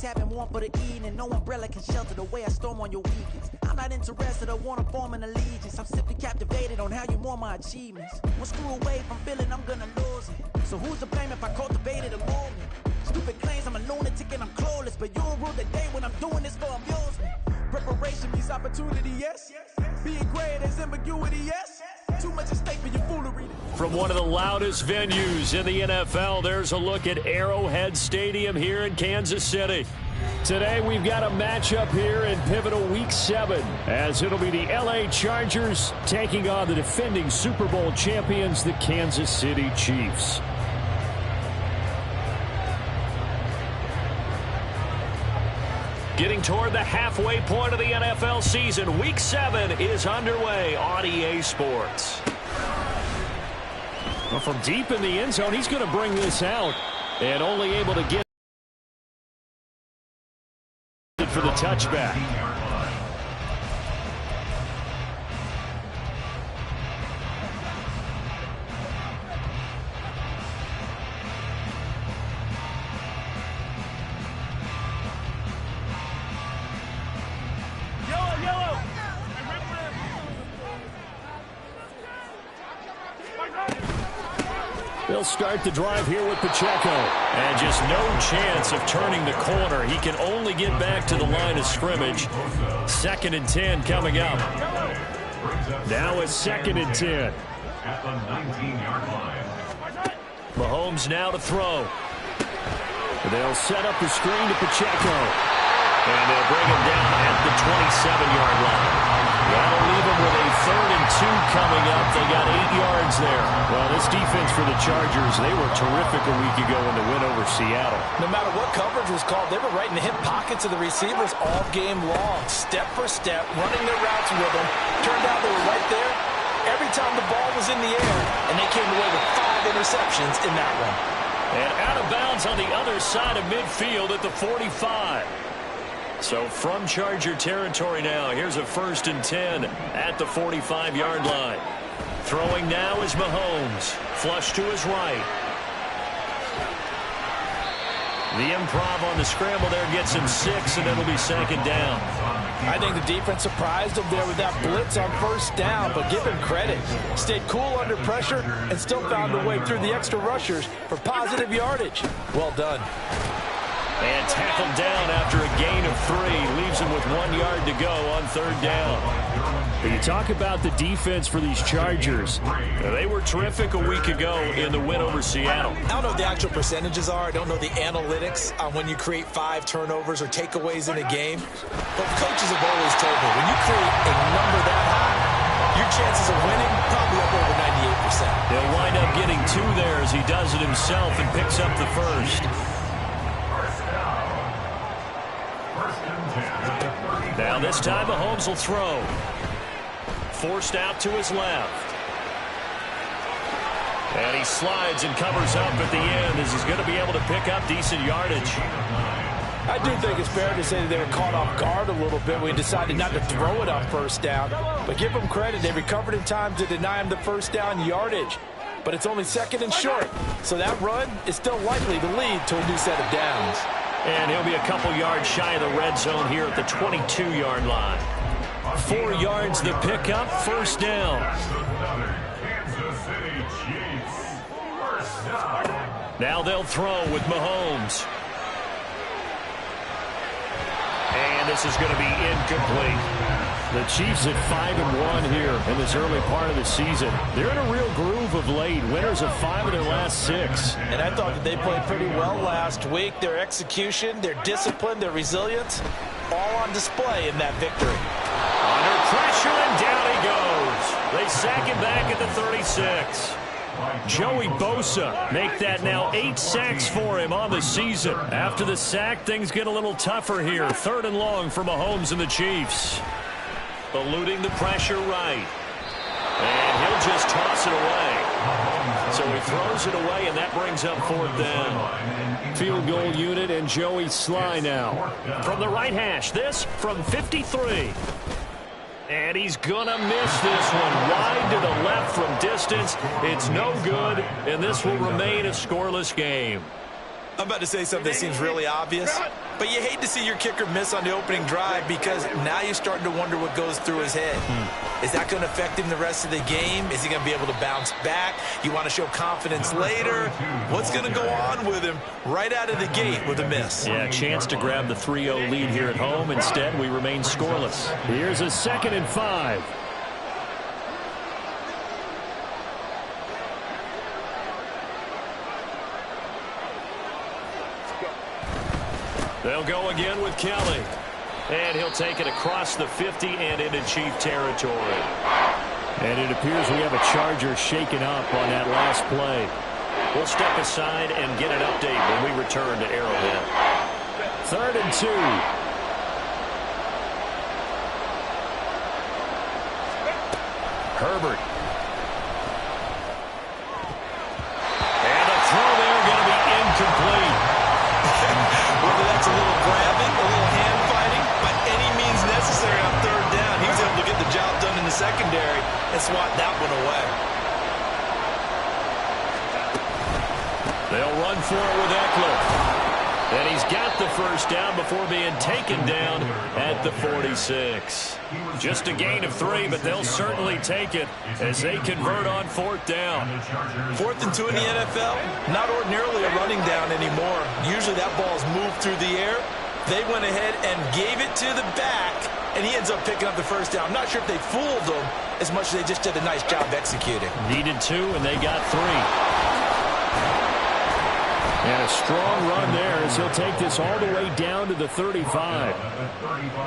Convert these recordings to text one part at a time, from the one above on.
having warmth for the evening. No umbrella can shelter the way I storm on your weekends. I'm not interested or want to form an allegiance. I'm simply captivated on how you more my achievements. One screw away from feeling I'm gonna lose it. So who's to blame if I cultivated a movement? Stupid claims I'm a lunatic and I'm clueless, but you'll rule the day when I'm doing this for amusement. Preparation means opportunity, yes. Being great is ambiguity, yes. Too much at stake for your foolery. From one of the loudest venues in the NFL, there's a look at Arrowhead Stadium here in Kansas City. Today we've got a matchup here in pivotal Week 7, as it'll be the LA Chargers taking on the defending Super Bowl champions, the Kansas City Chiefs. Getting toward the halfway point of the NFL season, Week 7 is underway on EA Sports. Well, from deep in the end zone, he's going to bring this out, and only able to get it for the touchback. They'll start the drive here with Pacheco. And just no chance of turning the corner. He can only get back to the line of scrimmage. 2nd and 10 coming up. Now it's 2nd and 10. At the 19-yard line. Mahomes now to throw. They'll set up the screen to Pacheco. And they'll bring him down at the 27-yard line. That'll leave them with a 3rd and 2 coming up. They got 8 yards there. Well, this defense for the Chargers, they were terrific a week ago in the win over Seattle. No matter what coverage was called, they were right in the hip pockets of the receivers all game long. Step for step, running their routes with them. Turned out they were right there every time the ball was in the air, and they came away with 5 interceptions in that one. And out of bounds on the other side of midfield at the 45. So from Charger territory now, here's a 1st and 10 at the 45-yard line. Throwing now is Mahomes. Flush to his right. The improv on the scramble there gets him 6, and it'll be 2nd down. I think the defense surprised him there with that blitz on 1st down, but give him credit. Stayed cool under pressure and still found a way through the extra rushers for positive yardage. Well done. And tackled down after a gain of 3. Leaves him with 1 yard to go on 3rd down. When you talk about the defense for these Chargers, they were terrific a week ago in the win over Seattle. I don't know what the actual percentages are. I don't know the analytics on when you create 5 turnovers or takeaways in a game. But coaches have always told me, when you create a number that high, your chances of winning probably up over 98%. He'll wind up getting 2 there as he does it himself and picks up the 1st. Now this time Mahomes will throw. Forced out to his left. And he slides and covers up at the end as he's going to be able to pick up decent yardage. I do think it's fair to say that they were caught off guard a little bit when he decided not to throw it on 1st down. But give them credit, they recovered in time to deny him the 1st down yardage. But it's only 2nd and short, so that run is still likely to lead to a new set of downs. And he'll be a couple yards shy of the red zone here at the 22-yard line. 4 yards the pickup, 1st down. Now they'll throw with Mahomes. And this is going to be incomplete. The Chiefs at 5-1 here in this early part of the season. They're in a real groove of late. Winners of 5 of their last 6. And I thought that they played pretty well last week. Their execution, their discipline, their resilience, all on display in that victory. Under pressure, and down he goes. They sack him back at the 36. Joey Bosa make that now 8 sacks for him on the season. After the sack, things get a little tougher here. 3rd and long for Mahomes and the Chiefs. Eluding the pressure right. And he'll just toss it away. So he throws it away, and that brings up 4th down. Field goal unit and Joey Sly now. From the right hash, this from 53. And he's going to miss this one. Wide to the left from distance. It's no good, and this will remain a scoreless game. I'm about to say something that seems really obvious, But you hate to see your kicker miss on the opening drive because now you're starting to wonder what goes through his head. Is that going to affect him the rest of the game? Is he going to be able to bounce back? You want to show confidence later? What's going to go on with him right out of the gate with a miss? Yeah, chance to grab the 3-0 lead here at home. Instead, we remain scoreless. Here's a 2nd and 5. They'll go again with Kelly. And he'll take it across the 50 and into Chief territory. And it appears we have a Charger shaken up on that last play. We'll step aside and get an update when we return to Arrowhead. 3rd and 2. Herbert. And the throw there going to be incomplete. Whether that's a little grabbing, a little hand fighting, by any means necessary on 3rd down, he was able to get the job done in the secondary and swat that one away. They'll run for it with Eckler. And he's got the 1st down before being taken down at the 46. Just a gain of 3, but they'll certainly take it as they convert on 4th down. 4th and 2 in the NFL, not ordinarily a running down anymore. Usually that ball is moved through the air. They went ahead and gave it to the back, and he ends up picking up the 1st down. I'm not sure if they fooled him as much as they just did a nice job executing. Needed 2, and they got 3. And a strong run there as he'll take this all the way down to the 35.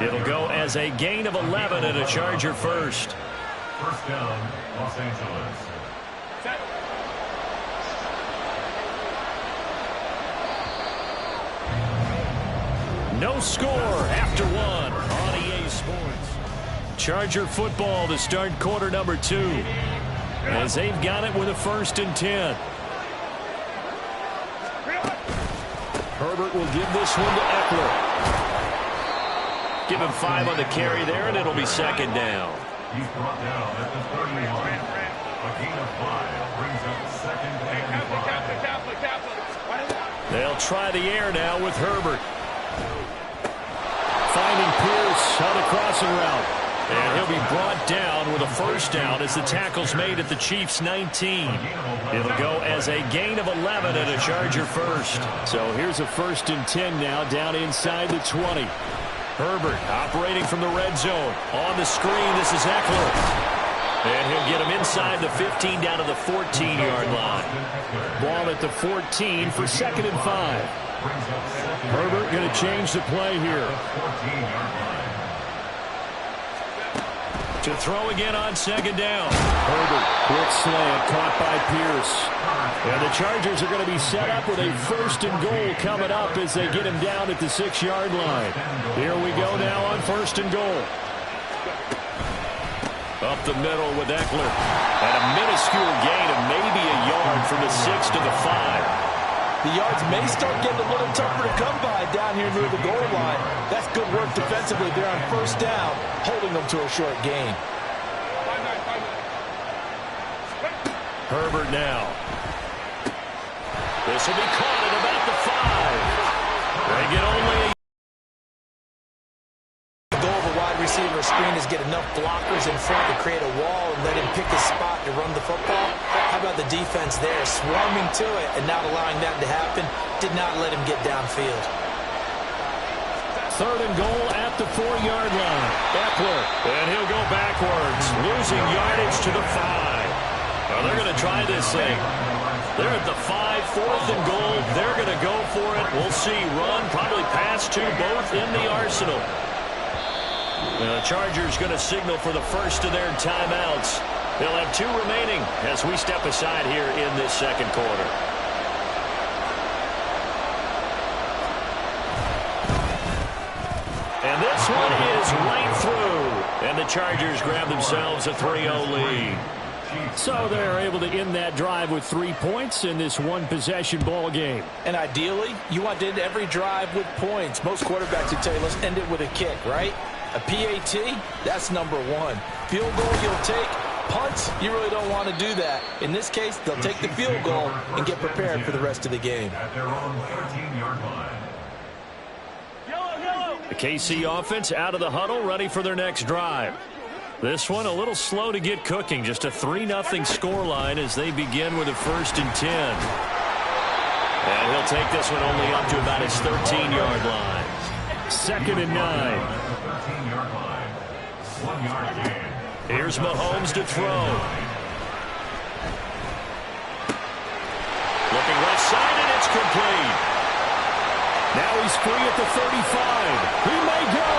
It'll go as a gain of 11 and a Charger 1st. 1st down, Los Angeles. No score after 1 on EA Sports. Charger football to start quarter number 2. As they've got it with a 1st and 10. Herbert will give this one to Eckler. Give him 5 on the carry there, and it'll be 2nd down. He's brought down at the 31. A gain of 5 brings up 2nd and 5. They'll try the air now with Herbert. Finding Pierce on the crossing route. And he'll be brought down with a 1st down as the tackle's made at the Chiefs' 19. It'll go as a gain of 11 and a Charger 1st. So here's a 1st and 10 now down inside the 20. Herbert operating from the red zone. On the screen, this is Eckler. And he'll get him inside the 15 down to the 14-yard line. Ball at the 14 for 2nd and 5. Herbert going to change the play here. To throw again on 2nd down. Herbert, quick slant, caught by Pierce. And the Chargers are going to be set up with a 1st and goal coming up as they get him down at the 6-yard line. Here we go now on 1st and goal. Up the middle with Eckler. And a minuscule gain of maybe a yard from the 6 to the 5. The yards may start getting a little tougher to come by down here near the goal line. That's good work defensively there on 1st down, holding them to a short gain. Herbert now. This will be caught at about the 5. They get only a... The goal of a wide receiver screen is get enough blockers in front to create a wall and let him pick his spot to run the football. How about the defense there, swarming to it and not allowing that to happen? Did not let him get downfield. 3rd and goal at the 4-yard line. Eckler, and he'll go backwards, losing yardage to the 5. Now they're going to try this thing. They're at the 5, 4th and goal. They're going to go for it. We'll see. Run, probably pass to both in the arsenal. The Chargers going to signal for the 1st of their timeouts. They'll have 2 remaining as we step aside here in this 2nd quarter. And this one is right through. And the Chargers grab themselves a 3-0 lead. So they're able to end that drive with 3 points in this one-possession ball game. And ideally, you want to end every drive with points. Most quarterbacks would tell you, let's end it with a kick, right? A PAT, that's number 1. Field goal you'll take. Punts, you really don't want to do that. In this case, they'll take the field goal and get prepared for the rest of the game. At their own 13-yard line. The KC offense out of the huddle, ready for their next drive. This one a little slow to get cooking. Just a 3-0 scoreline as they begin with a 1st and 10. And he'll take this one only up to about his 13-yard line. 2nd and 9. 13-yard line. 1-yard gain. Here's Mahomes to throw. Looking left side, and it's complete. Now he's free at the 35. He may go.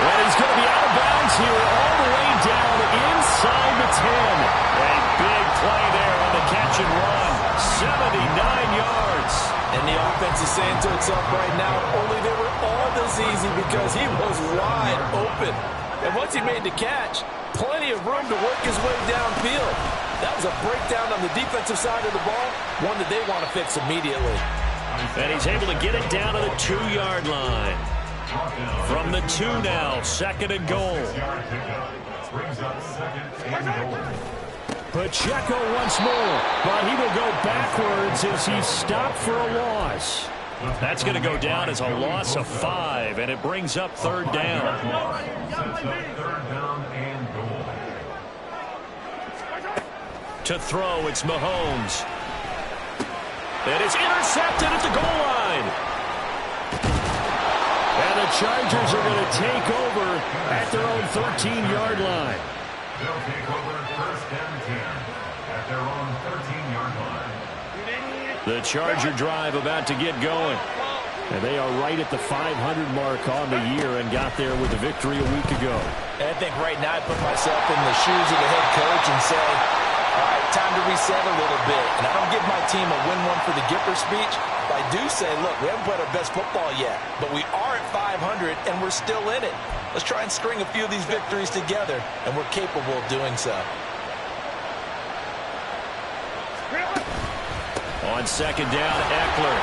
And he's going to be out of bounds here all the way down inside the 10. A big play there on the catch and run. 79 yards. And the offense is saying to itself right now, only they were all this easy because he was wide open. And once he made the catch, plenty of room to work his way downfield. That was a breakdown on the defensive side of the ball, one that they want to fix immediately. And he's able to get it down to the 2-yard line. From the 2 now, 2nd and goal. Brings up 2nd and goal. Pacheco once more, but he will go backwards as he's stopped for a loss. That's going to go down as a loss of 5, and it brings up 3rd down. Sets up 3rd down and goal. To throw, it's Mahomes. And it's intercepted at the goal line. And the Chargers are going to take over at their own 13-yard line. They'll take over 1st and 10 at their own 13-yard line. The Charger drive about to get going. And they are right at the 500 mark on the year and got there with a victory a week ago. And I think right now I put myself in the shoes of the head coach and say, all right, time to reset a little bit. And I don't give my team a win one for the Gipper speech, but I do say, look, we haven't played our best football yet, but we are at 500 and we're still in it. Let's try and string a few of these victories together, and we're capable of doing so. On 2nd down, Eckler.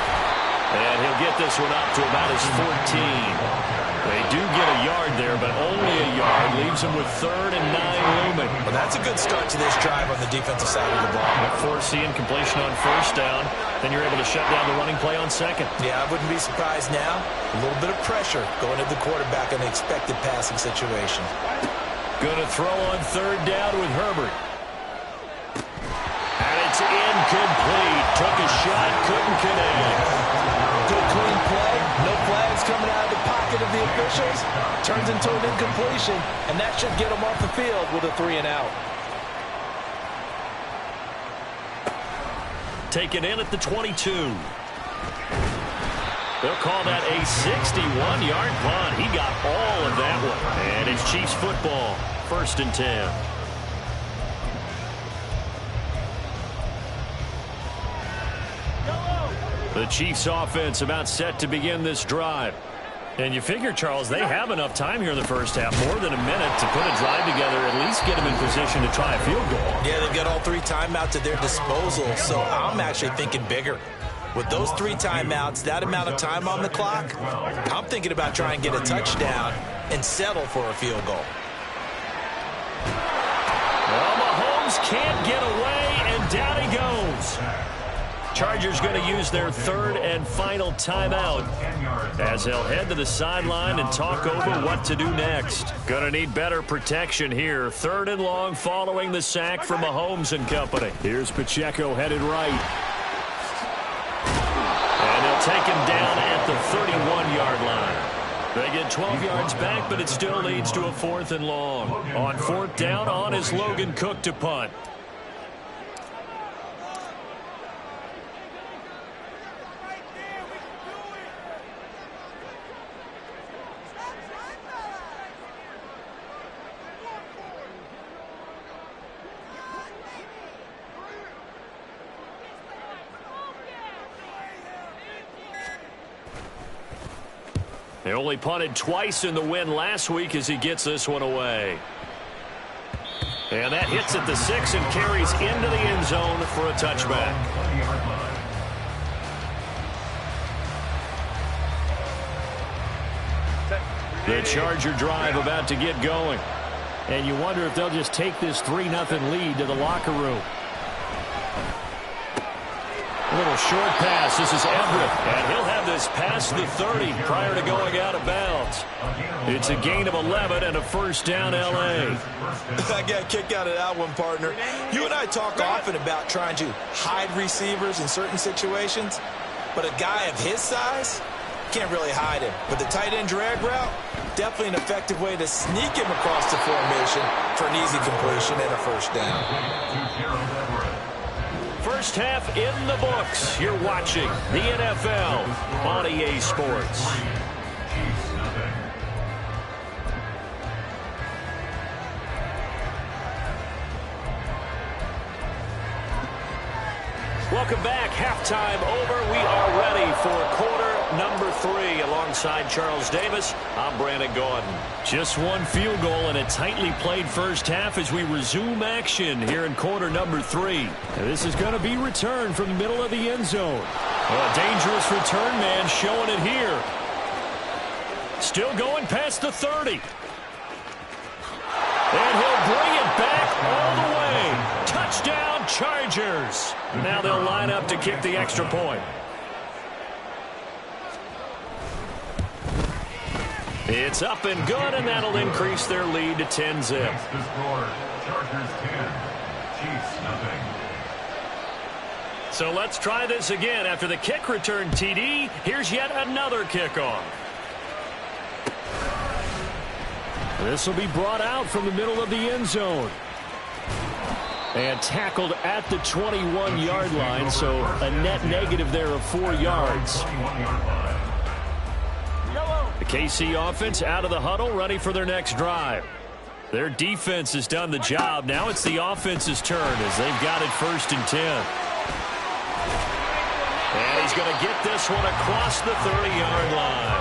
And he'll get this one up to about his 14. They do get a yard there, but only a yard. Leaves him with 3rd and 9 looming. Well, that's a good start to this drive on the defensive side of the ball. Forcing completion on 1st down. Then you're able to shut down the running play on 2nd. Yeah, I wouldn't be surprised now. A little bit of pressure going to the quarterback in the expected passing situation. Going to throw on 3rd down with Herbert. And it's incomplete. Took a shot, couldn't connect. Good clean play. No flags coming out of the pocket of the officials. Turns into an incompletion, and that should get them off the field with a 3 and out. Taken in at the 22. They'll call that a 61-yard punt. He got all of that one. And it's Chiefs football. 1st and 10. The Chiefs offense about set to begin this drive. And you figure, Charles, they have enough time here in the first half, more than a minute, to put a drive together, at least get them in position to try a field goal. Yeah, they've got all 3 timeouts at their disposal, so I'm actually thinking bigger. With those 3 timeouts, that amount of time on the clock, I'm thinking about trying to get a touchdown and settle for a field goal. Well, Mahomes can't get away, and down he goes. Chargers going to use their 3rd and final timeout as they'll head to the sideline and talk over what to do next. Going to need better protection here. 3rd and long following the sack from Mahomes and company. Here's Pacheco headed right. And they'll take him down at the 31-yard line. They get 12 yards back, but it still leads to a 4th and long. On 4th down, on is Logan Cook to punt. They only punted twice in the win last week as he gets this one away. And that hits at the 6 and carries into the end zone for a touchback. The Charger drive about to get going. And you wonder if they'll just take this 3-0 lead to the locker room. little short pass. This is Everett, and he'll have this past the 30 prior to going out of bounds. It's a gain of 11 and a first down, L.A. I got a kick out of that one, partner. You and I talk often about trying to hide receivers in certain situations, but a guy of his size can't really hide him. But the tight end drag route, definitely an effective way to sneak him across the formation for an easy completion and a first down. First half in the books. You're watching the NFL on EA Sports. Welcome back. Halftime over. We are ready for quarter number 3. Alongside Charles Davis, I'm Brandon Gaudin. Just one field goal and a tightly played first half as we resume action here in quarter number 3. And this is going to be returned from the middle of the end zone. A dangerous return man showing it here. Still going past the 30. And he'll bring it back all the way. Touchdown, Chargers. Now they'll line up to kick the extra point. It's up and good, and that'll increase their lead to 10-zip. That's the score. Chargers 10, Chiefs nothing. So let's try this again. After the kick return TD, here's yet another kickoff. This will be brought out from the middle of the end zone. And tackled at the 21-yard line, so a net negative there of 4 yards. The KC offense out of the huddle, ready for their next drive. Their defense has done the job. Now it's the offense's turn as they've got it 1st and 10. And he's going to get this one across the 30-yard line.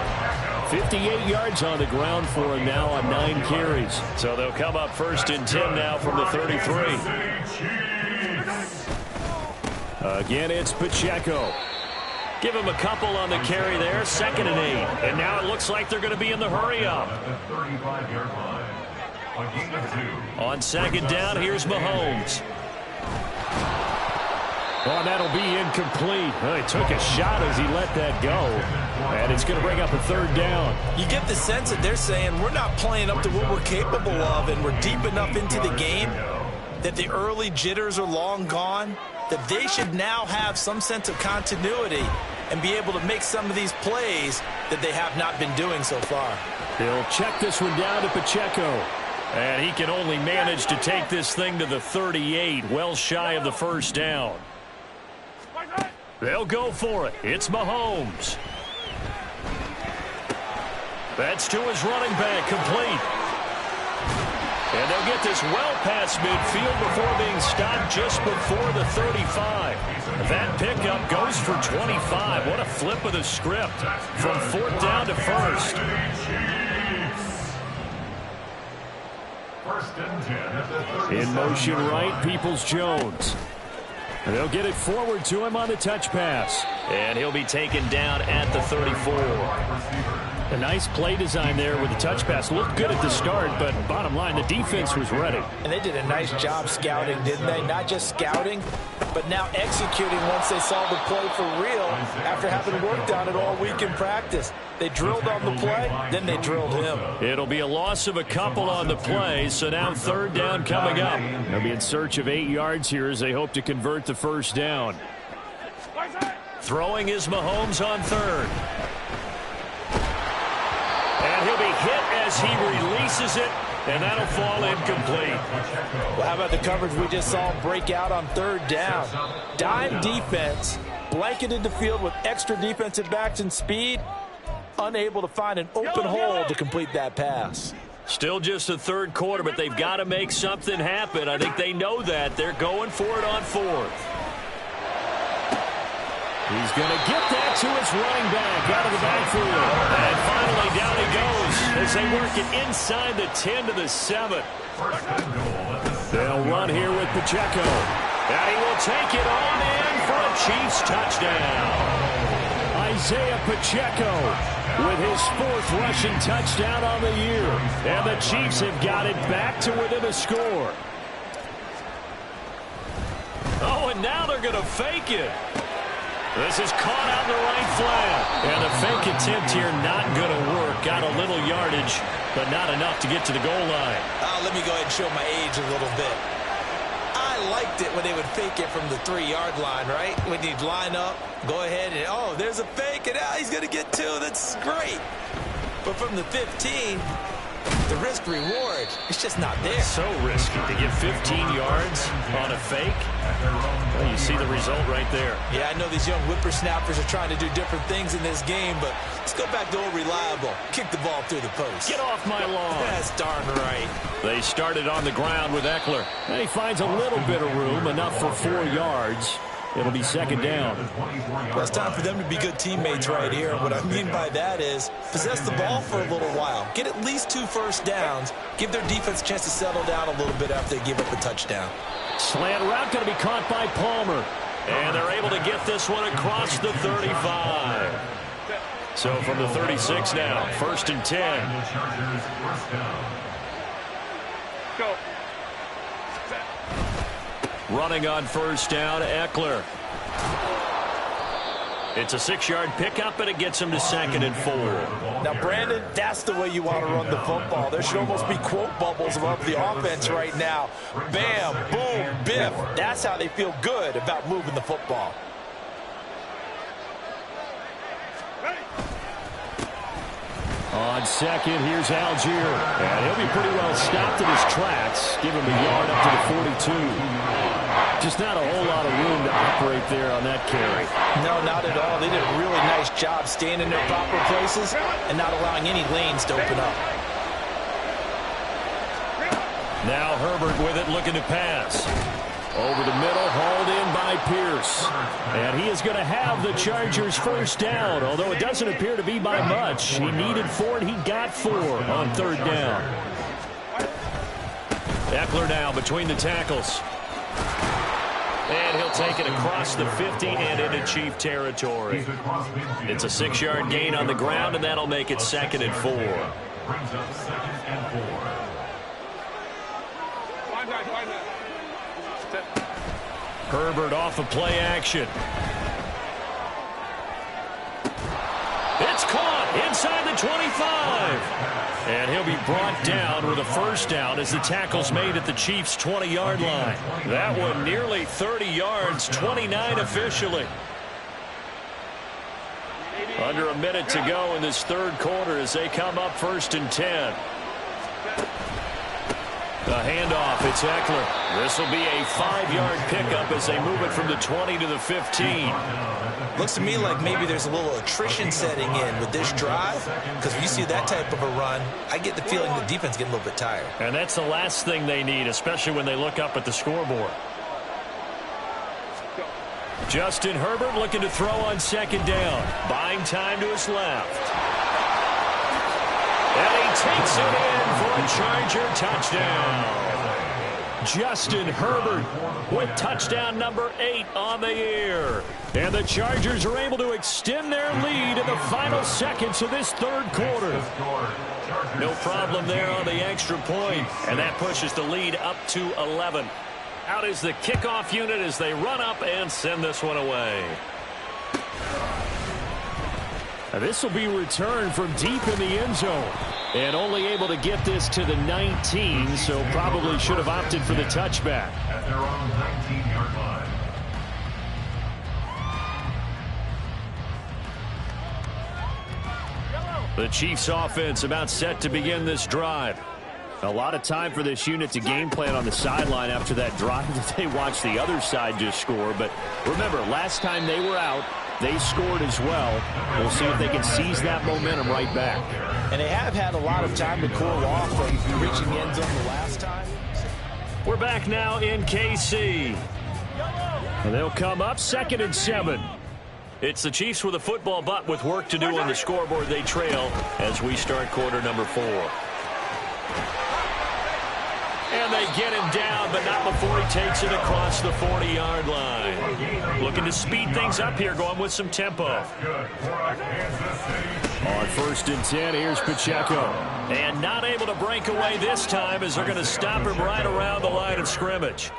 58 yards on the ground for him now on 9 carries. So they'll come up 1st and 10 now from the 33. Again, it's Pacheco. Give him a couple on the carry there. 2nd and 8. And now it looks like they're going to be in the hurry-up. On 2nd down, here's Mahomes. Oh, that'll be incomplete. Well, he took a shot as he let that go. And it's going to bring up a 3rd down. You get the sense that they're saying we're not playing up to what we're capable of, and we're deep enough into the game that the early jitters are long gone, that they should now have some sense of continuity and be able to make some of these plays that they have not been doing so far. He'll check this one down to Pacheco. And he can only manage to take this thing to the 38, well shy of the 1st down. They'll go for it. It's Mahomes. That's to his running back, complete. And they'll get this well past midfield before being stopped just before the 35. That pickup goes for 25. What a flip of the script from 4th down to 1st. 1st and 10 at the In motion right, Peoples-Jones. And they'll get it forward to him on the touch pass. And he'll be taken down at the 34. A nice play design there with the touch pass. Looked good at the start, but bottom line, the defense was ready. And they did a nice job scouting, didn't they? Not just scouting, but now executing once they saw the play for real after having worked on it all week in practice. They drilled on the play, then they drilled him. It'll be a loss of a couple on the play, so now 3rd down coming up. They'll be in search of 8 yards here as they hope to convert the 1st down. Throwing is Mahomes on 3rd. And he'll be hit as he releases it, and that'll fall incomplete. Well, how about the coverage we just saw him break out on 3rd down? Dime defense, blanketed the field with extra defensive backs and speed, unable to find an open hole to complete that pass. Still just the 3rd quarter, but they've got to make something happen. I think they know that. They're going for it on 4th. He's going to get that to his running back out of the backfield. And finally, down he goes as they work it inside the 10 to the 7. They'll run here with Pacheco. And he will take it on in for a Chiefs touchdown. Isaiah Pacheco with his 4th rushing touchdown on the year. And the Chiefs have got it back to within a score. Oh, and now they're going to fake it. This is caught out in the right flat. And the fake attempt here not going to work. Got a little yardage, but not enough to get to the goal line. Let me go ahead and show my age a little bit. I liked it when they would fake it from the 3-yard line, right? When you'd line up, go ahead and, oh, there's a fake, and he's going to get 2. That's great. But from the 15, the risk-reward, it's just not there. So risky to get 15 yards on a fake. Well, you see the result right there. Yeah, I know these young whippersnappers are trying to do different things in this game, but let's go back to old reliable. Kick the ball through the post. Get off my lawn. That's darn right. They started on the ground with Eckler. And he finds a little bit of room, enough for 4 yards. It'll be second down. Well, it's time for them to be good teammates right here. What I mean by that is possess the ball for a little while. Get at least 2 first downs. Give their defense a chance to settle down a little bit after they give up a touchdown. Slant route going to be caught by Palmer. And they're able to get this one across the 35. So from the 36 now, 1st and 10. Go. Running on 1st down, Eckler. It's a 6-yard pickup, and it gets him to 2nd and 4. Now, Brandon, that's the way you want to run the football. There should almost be quote bubbles above the offense right now. Bam, boom, biff. That's how they feel good about moving the football. On 2nd, here's Algier. And he'll be pretty well stopped in his tracks. Give him a yard up to the 42. Just not a whole lot of room to operate there on that carry. No, not at all. They did a really nice job staying in their proper places and not allowing any lanes to open up. Now Herbert with it, looking to pass. Over the middle, hauled in by Pierce. And he is going to have the Chargers 1st down, although it doesn't appear to be by much. He needed 4, and he got 4 on 3rd down. Eckler now between the tackles. And he'll take it across the 50 and into Chief territory. It's a 6-yard gain on the ground, and that'll make it 2nd and 4. Brings up 2nd and 4. Herbert off of play action. It's caught inside the 25. And he'll be brought down with a 1st down as the tackle's made at the Chiefs' 20-yard line. That one nearly 30 yards, 29 officially. Under a minute to go in this 3rd quarter as they come up 1st and 10. The handoff, it's Eckler. This will be a 5-yard pickup as they move it from the 20 to the 15. Looks to me like maybe there's a little attrition setting in with this drive, because when you see that type of a run, I get the feeling the defense getting a little bit tired. And that's the last thing they need, especially when they look up at the scoreboard. Justin Herbert looking to throw on 2nd down. Buying time to his left. And he takes it in for a Charger touchdown. Justin Herbert with touchdown number 8 on the year. And the Chargers are able to extend their lead in the final seconds of this 3rd quarter. No problem there on the extra point. And that pushes the lead up to 11. Out is the kickoff unit as they run up and send this one away. Now this will be returned from deep in the end zone. And only able to get this to the 19, so probably should have opted for the touchback. At their own 19-yard line. The Chiefs offense about set to begin this drive. A lot of time for this unit to game plan on the sideline after that drive that they watched the other side just score. But remember, last time they were out, they scored as well. We'll see if they can seize that momentum right back. And they have had a lot of time to cool off from reaching the end zone the last time. We're back now in KC. And they'll come up 2nd and 7. It's the Chiefs with a football, but with work to do on the scoreboard, they trail as we start quarter number 4. And they get him down, but not before he takes it across the 40-yard line. Looking to speed things up here, going with some tempo. On 1st and 10, here's Pacheco. And not able to break away this time as they're going to stop him right around the line of scrimmage.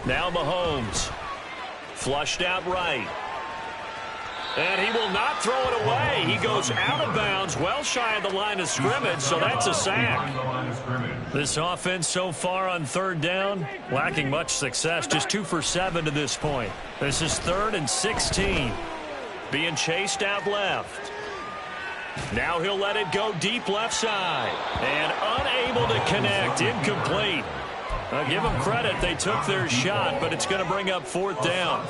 Now Mahomes. Flushed out right. And he will not throw it away. He goes out of bounds, well shy of the line of scrimmage, so that's a sack. This offense so far on third down, lacking much success, just 2 for 7 to this point. This is 3rd and 16. Being chased out left. Now he'll let it go deep left side. And unable to connect, incomplete. Give them credit, they took their shot, but it's going to bring up 4th down.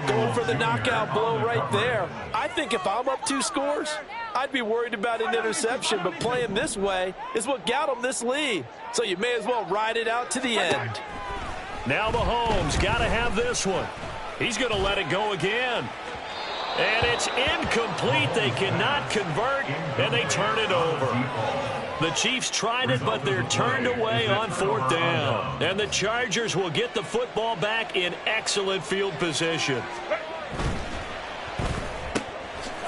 Going for the knockout blow right there. I think if I'm up 2 scores, I'd be worried about an interception, but playing this way is what got them this lead. So you may as well ride it out to the end. Now Mahomes got to have this one. He's going to let it go again. And it's incomplete. They cannot convert, and they turn it over. The Chiefs tried it, but they're turned away on 4th down. And the Chargers will get the football back in excellent field position.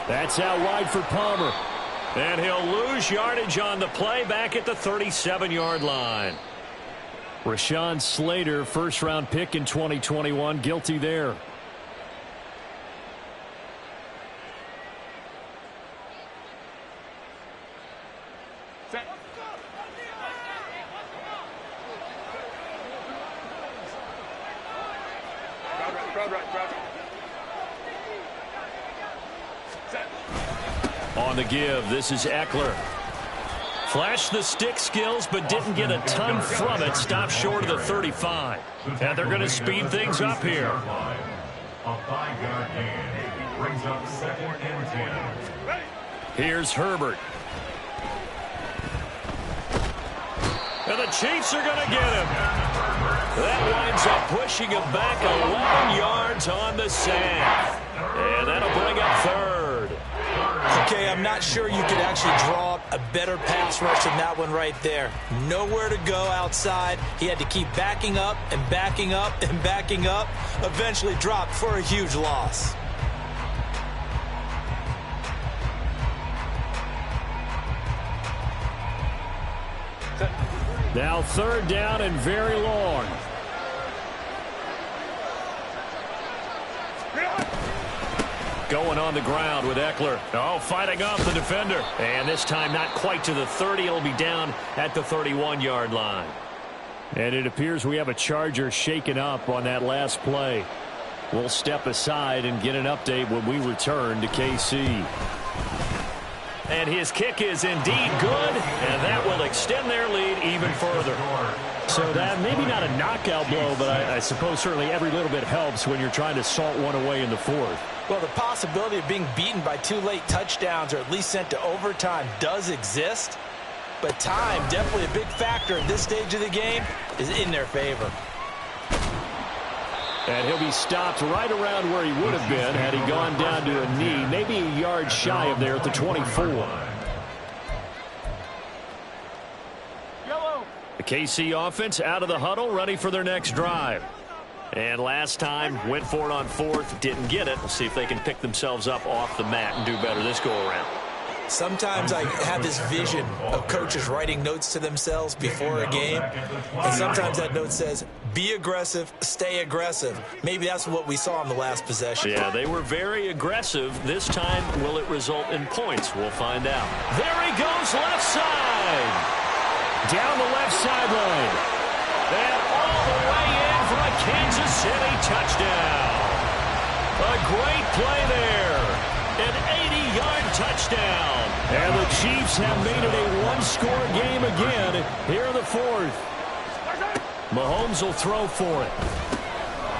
That's out wide for Palmer. And he'll lose yardage on the play back at the 37-yard line. Rashawn Slater, first-round pick in 2021, guilty there. On the give, this is Eckler. Flashed the stick skills, but didn't get a ton from it. Stopped short of the 35. And they're going to speed things up here. A 5-yard gain brings up 2nd and 10. Here's Herbert. And the Chiefs are going to get him. That winds up pushing him back 11 yards on the sack. And that'll bring up 3rd. Okay, I'm not sure you could actually draw up a better pass rush than that one right there. Nowhere to go outside. He had to keep backing up and backing up and backing up. Eventually dropped for a huge loss. Now 3rd down and very long. Going on the ground with Eckler. Oh, fighting off the defender. And this time not quite to the 30. It'll be down at the 31-yard line. And it appears we have a Charger shaken up on that last play. We'll step aside and get an update when we return to KC. And his kick is indeed good, and that will extend their lead even further. So that maybe not a knockout blow, but I suppose certainly every little bit helps when you're trying to salt one away in the 4th. Well, the possibility of being beaten by 2 late touchdowns or at least sent to overtime does exist. But time, definitely a big factor at this stage of the game, is in their favor. And he'll be stopped right around where he would have been had he gone down to a knee, maybe a yard shy of there at the 24. The KC offense out of the huddle, ready for their next drive. And last time, went for it on 4th, didn't get it. We'll see if they can pick themselves up off the mat and do better this go-around. Sometimes I have this vision of coaches writing notes to themselves before a game, and sometimes that note says, be aggressive, stay aggressive. Maybe that's what we saw in the last possession. Yeah, they were very aggressive. This time, will it result in points? We'll find out. There he goes, left side. Down the left sideline. And all the way in for a Kansas City touchdown. A great play there. An 80-yard touchdown. And the Chiefs have made it a one-score game again here in the 4th. Mahomes will throw for it.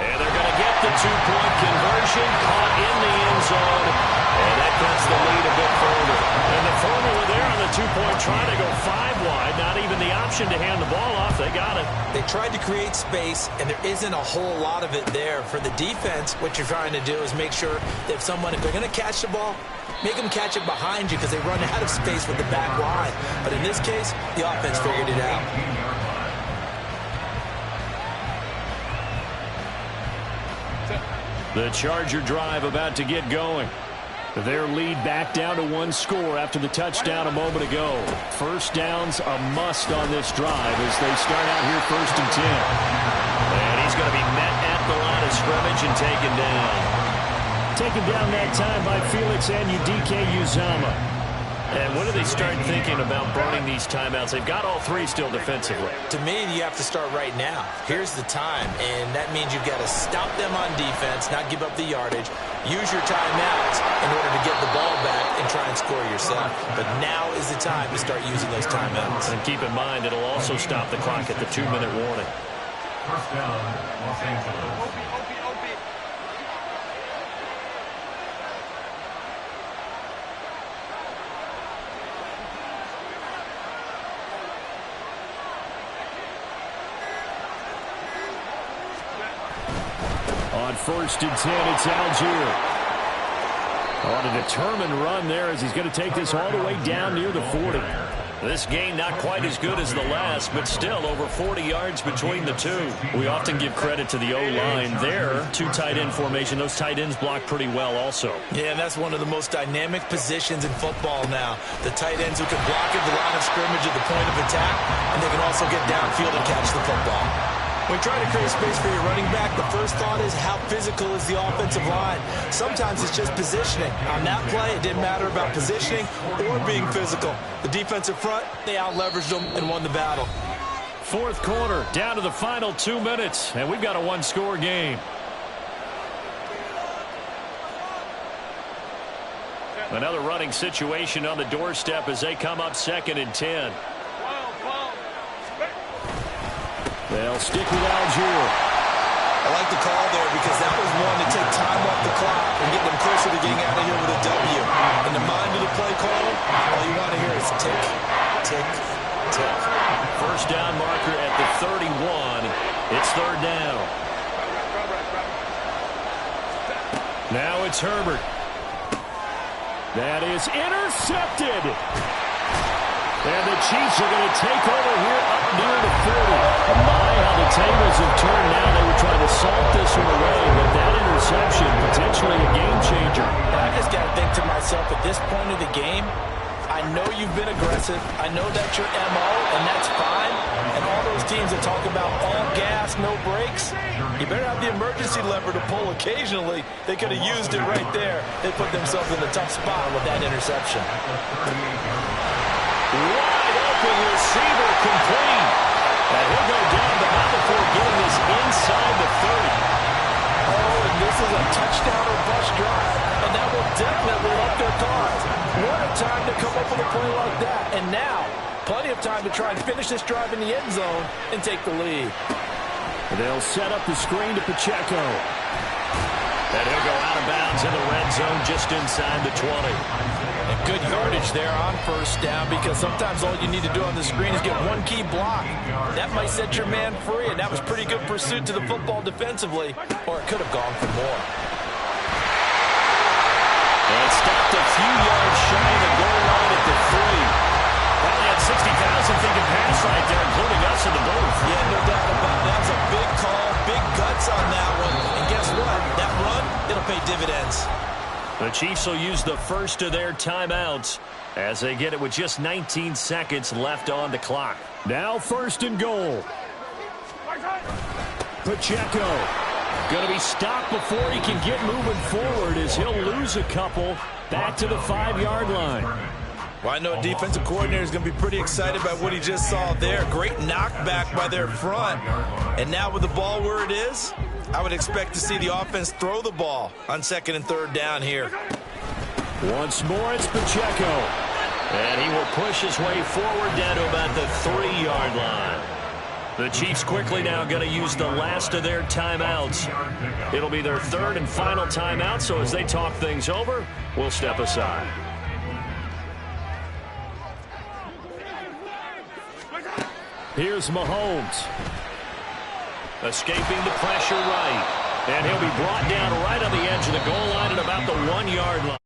And they're going to get the 2-point conversion, caught in the end zone. And that cuts the lead a bit further. And the formula there on the 2-point, trying to go 5 wide. Not even the option to hand the ball off. They got it. They tried to create space, and there isn't a whole lot of it there. For the defense, what you're trying to do is make sure that if they're going to catch the ball, make them catch it behind you because they run out of space with the back line. But in this case, the offense figured it out. The Charger drive about to get going. Their lead back down to 1 score after the touchdown a moment ago. First down's a must on this drive as they start out here 1st and 10. And he's going to be met at the line of scrimmage and taken down. Taken down that time by Felix Anudike-Uzomah. And when do they start thinking about burning these timeouts? They've got all three still defensively. To me, you have to start right now. Here's the time, and that means you've got to stop them on defense, not give up the yardage, use your timeouts in order to get the ball back and try and score yourself. But now is the time to start using those timeouts. And keep in mind, it'll also stop the clock at the 2-minute warning. First down, Los Angeles. On 1st and 10, it's Allgeier. On a determined run there as he's going to take this all the way down near the 40. This game not quite as good as the last, but still over 40 yards between the two. We often give credit to the O-line there. Two tight end formation. Those tight ends block pretty well also. Yeah, and that's one of the most dynamic positions in football now. The tight ends who can block at the line of scrimmage at the point of attack, and they can also get downfield and catch the football. When trying to create space for your running back, the first thought is how physical is the offensive line. Sometimes it's just positioning. On that play, it didn't matter about positioning or being physical. The defensive front, they out-leveraged them and won the battle. Fourth quarter, down to the final 2 minutes, and we've got a one-score game. Another running situation on the doorstep as they come up 2nd and 10. They'll stick with Allgeier. I like the call there because that was one to take time off the clock and get them closer to getting out of here with a W. In the mind of the play caller, all you want to hear is tick, tick, tick. First down marker at the 31. It's 3rd down. Now it's Herbert. That is intercepted. And the Chiefs are going to take over here up near the 40. My, how the tables have turned now. They were trying to salt this one away, but that interception, potentially a game changer. I just got to think to myself, at this point of the game, I know you've been aggressive. I know that's your MO, and that's fine. And all those teams that talk about all gas, no brakes, you better have the emergency lever to pull occasionally. They could have used it right there. They put themselves in a tough spot with that interception. Wide open receiver complete. And he'll go down, but not before getting this inside the 30. Oh, and this is a touchdown or bust drive, and that will definitely help their cause. What a time to come up with a play like that. And now, plenty of time to try and finish this drive in the end zone and take the lead. They'll set up the screen to Pacheco. And he'll go out of bounds in the red zone just inside the 20. And good yardage there on first down because sometimes all you need to do on the screen is get one key block. That might set your man free, and that was pretty good pursuit to the football defensively, or it could have gone for more. And stopped a few yards shy of the goal line at the 3. Probably had 60,000 thinking pass right there, including us in the booth. Yeah, no doubt about it. That was a big call, big guts on that one. And guess what? That run, it'll pay dividends. The Chiefs will use the first of their timeouts as they get it with just 19 seconds left on the clock. Now 1st and goal. Pacheco going to be stopped before he can get moving forward as he'll lose a couple back to the 5-yard line. Well, I know defensive coordinator is going to be pretty excited about what he just saw there. Great knockback by their front. And now with the ball where it is, I would expect to see the offense throw the ball on 2nd and 3rd down here. Once more, it's Pacheco. And he will push his way forward down to about the 3-yard line. The Chiefs quickly now going to use the last of their timeouts. It'll be their 3rd and final timeout, so as they talk things over, we'll step aside. Here's Mahomes. Escaping the pressure right. And he'll be brought down right on the edge of the goal line at about the 1-yard line.